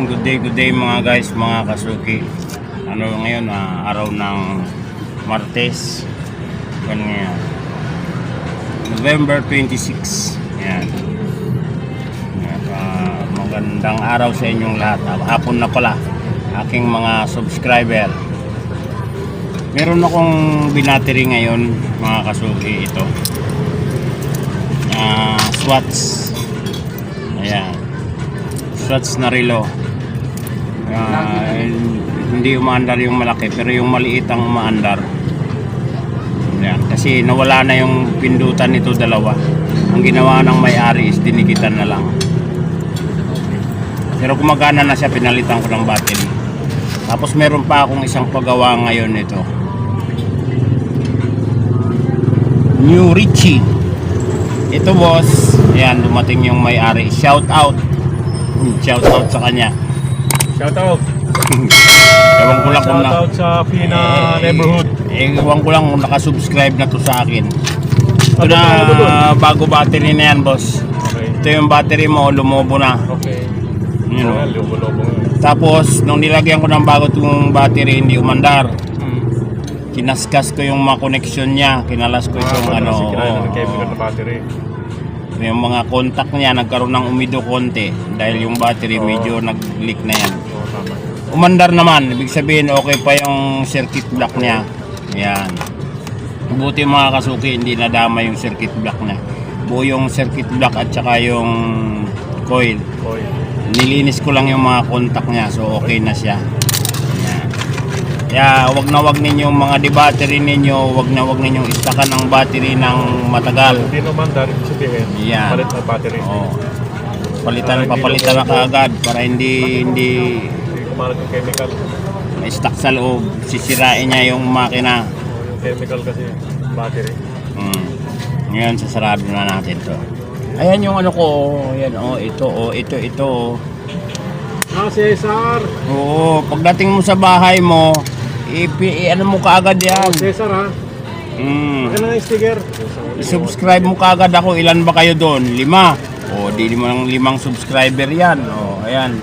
good day mga guys, mga kasuki. Ano ngayon, araw ng Martes. Ngayon, November 26. Yan. Magandang araw sa inyong lahat. Hapon na pala, aking mga subscriber. Meron akong binattery ngayon, mga kasuki. Ito Swatch. Ayan, Swatch na relo. Hindi umaandar yung malaki, pero yung maliit ang umaandar. Ayan, kasi nawala na yung pindutan nito, dalawa. Ang ginawa ng may-ari is dinikitan na lang. Pero gumagana na siya, pinalitan ko ng battery. Tapos meron pa akong isang paggawa ngayon nito. New Richie. Ito boss, ayan, dumating yung may-ari. Shout out sa kanya. Shout out. Ewan ko lang kung Shout out sa Pina neighborhood. Ewan ko lang kung nakasubscribe na to sa akin. Ito na bago battery na yan boss. Okay. Ito yung battery mo, lumobo na. Okay. You know. Lubo-lobo. Tapos nung nilagyan ko ng bago itong battery, hindi umandar. Kinaskas ko yung mga connection niya, kinalas ko itong chemical na battery. Yung mga contact niya nagkaroon ng umido konti dahil yung battery medyo nag-leak na yan. Tama. Umandar naman, ibig sabihin okay pa yung circuit block niya. Ayan. Buti mga kasuki, hindi nadama yung circuit block niya. Buo yung circuit block at saka yung coil. Nilinis ko lang yung mga contact niya, so okay na siya. Kaya wag na wag ninyong mga di-battery ninyo, wag ninyong istakan ng battery ng matagal. Hindi naman dahil sabihin, palit na battery. Oo. Papalitan na kaagad para hindi kumalat yung chemical. Ma-stuck sa loob, sisirain niya yung makina. Yung chemical kasi, battery. Ngayon, sasarado na natin to. Ayan yung ano ko, ayan ito. Cesar! Oo, pagdating mo sa bahay mo, ano mo kaagad yan. Cesar ha? Maganda na yung sticker. I-subscribe mo kaagad ako. Ilan ba kayo doon? 5. O, di mo ng 5 subscriber yan. O, ayan.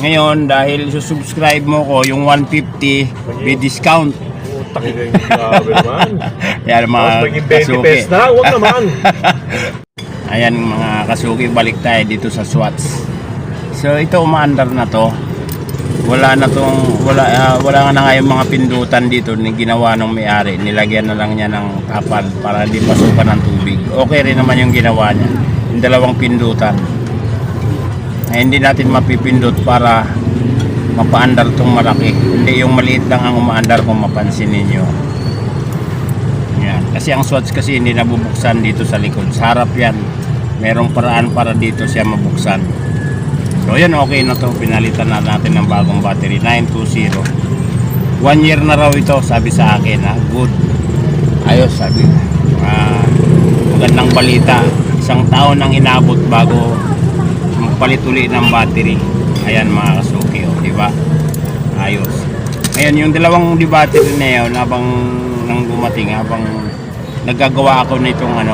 Ngayon, dahil subscribe mo ko, yung 150, may discount. Utak yun yung grabe naman. Yan mga kasuki. Na, huwag naman. Ayan mga kasuki, balik tayo dito sa Swatch. So ito umaandar na to. Wala na nga yung mga pindutan dito ni ginawa ng may-ari. Nilagyan na lang niya ng kapal para hindi pasukan ng tubig. Okay rin naman yung ginawa niya. Yung dalawang pindutan. Ay, hindi natin mapipindot para mapaandar tong malaki. Hindi yung maliit lang ang umaandar kung mapansin ninyo. Yan. Kasi ang Swatch kasi hindi nabubuksan dito sa likod. Sa harap yan. Merong paraan para dito siya mabuksan. So yan, okay na to. Pinalitan na natin ng bagong battery 920. 1 year na raw ito, sabi sa akin ha. Good. Ayos, sabi. Magandang balita. 1 taon nang inabot bago magpalit uli ng battery. Ayan mga kasuki, di ba? Ayos. Ngayon yung dalawang di battery na yun, habang nang dumating, habang naggagawa ako nitong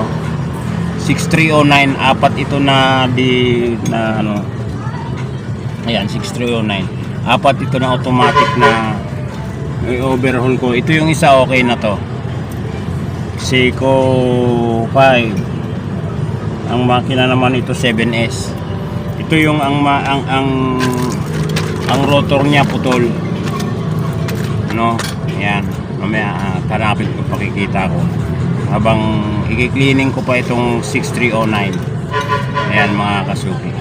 6309, apat ito na ayan, 6309. Apat ito na automatic na i-overhaul ko. Ito yung isa, okay na to. Seiko 5. Ang makina naman ito 7S. Ito yung ang rotor niya putol. Ayan. Mamaya hanapin ko, pakikita ko. Habang i-cleaning ko pa itong 6309. Ayan mga kasuki.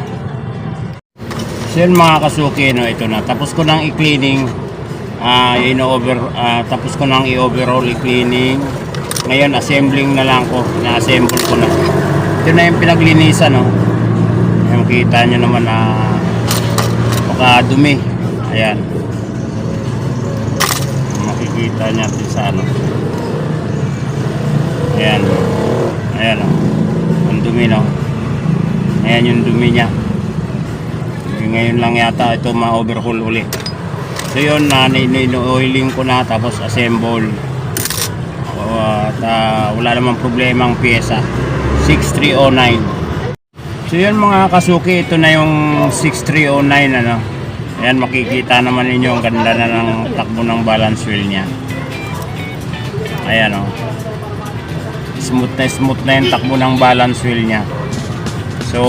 So yun mga kasuki, ito na. Tapos ko nang i-cleaning, tapos ko nang i-overall i-cleaning. Ngayon assembling na lang ko, na-assemble ko na. Ito na yung pinaglinisan, Yung kita nyo naman na makadumi. Ayan. Makikita natin sa Ayan. Ayan, ang dumi, Ayan yung dumi niya. Ngayon lang yata ito ma-overhaul uli. So yun, oiling ko na, tapos assemble. At wala namang problema ang pyesa. 6309. So yun mga kasuki, ito na yung 6309 ano. Ayan, makikita naman ninyo ang ganda na ng takbo ng balance wheel niya. Ayan, oh. Smooth na yung takbo ng balance wheel niya. So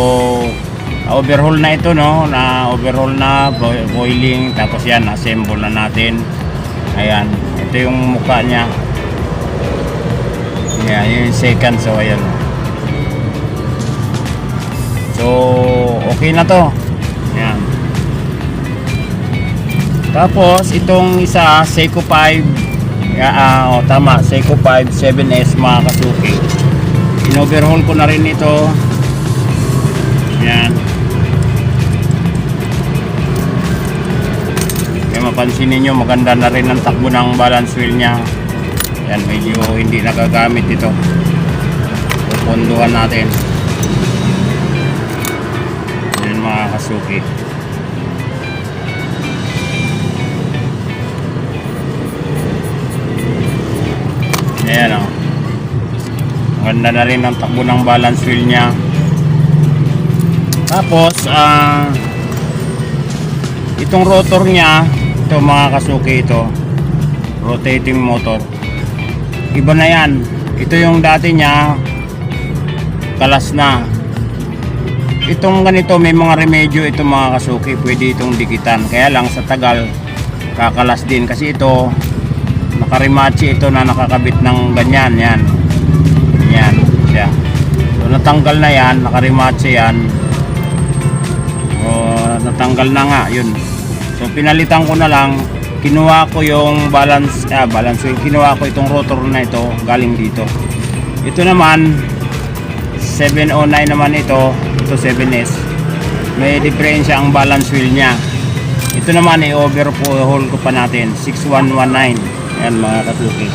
overhaul na ito, no, na overhaul na, boiling, tapos yan, assemble na natin. Ayan, ito yung mukha niya. Ayan, yun yung second. So ayan, so okay na to. Ayan. Tapos itong isa, Seiko 5, tama, Seiko 5 7S mga kasuki. In-overhaul ko na rin ito. Ayan. Kaya mapansin ninyo, maganda na rin ang takbo ng balance wheel niya. Ayan, medyo hindi nagagamit ito. Pupunduhan natin. Ayan mga kasuki. Ayan, oh. Maganda na rin ang takbo ng balance wheel niya. Tapos itong rotor niya, ito mga kasuki, ito rotating motor, iba na yan. Ito yung dati niya, kalas na. Itong ganito, may mga remedyo ito mga kasuki, pwede itong dikitan. Kaya lang sa tagal kakalas din, kasi ito nakarimachi ito na nakakabit ng ganyan. Yan, yan siya. So natanggal na yan, nakarimachi yan. Natanggal na nga yun. So pinalitan ko na lang, kinuha ko yung balance wheel, kinuha ko itong rotor na ito galing dito. Ito naman 709 naman ito 7S. May diferensya ang balance wheel niya. Ito naman i-overhaul ko pa natin, 6119. Ayan mga kasuki.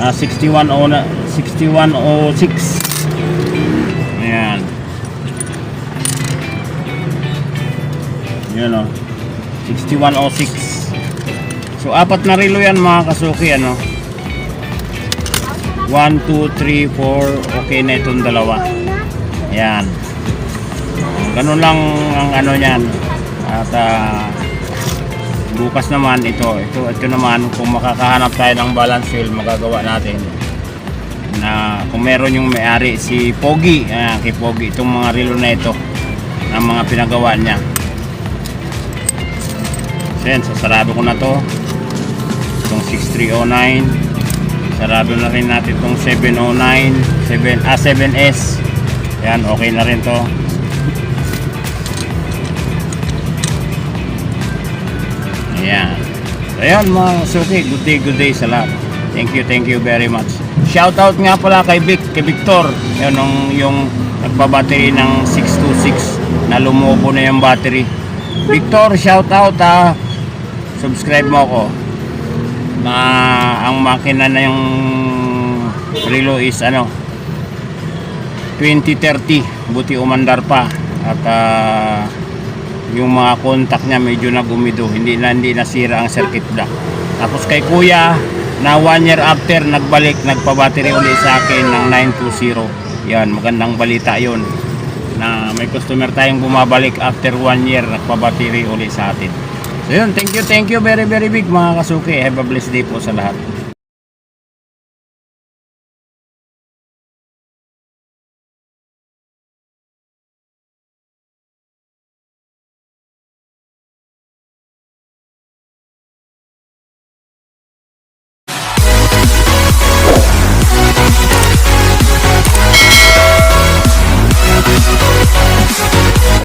6106. Ayan. Yan, o, 6106. So apat na relo yan mga kasuki, ano. 1, 2, 3, 4. Okay na itong dalawa. Yan. Ganun lang ang ano yan. At bukas naman ito naman, kung makakahanap tayo ng balance wheel, magagawa natin na kung meron yung may-ari si Pogi. Kay Pogi itong mga relo na ito ng mga pinagawa niya. Yan, sasarado ko na to itong 6309. Sarado na rin natin itong 7S. Yan, okay na rin to. Ayan. So ayan mga suki, good day sa lahat. Thank you very much. Shout out nga pala kay Victor. Yan yung nagbabattery ng 626 na lumubo na yung battery. Victor, shout out subscribe mo ako. Na ang makina na yung relo is 2030, buti umandar pa. At yung mga contact niya medyo nagumido, hindi nasira ang circuit block. Tapos kay kuya, na 1 year after nagpa-battery ulit sa akin ng 920. Yan, magandang balita yon, na may customer tayong bumabalik after 1 year, nagpa-battery ulit sa atin. So yun, thank you very big mga kasuki. Have a blessed day po sa lahat.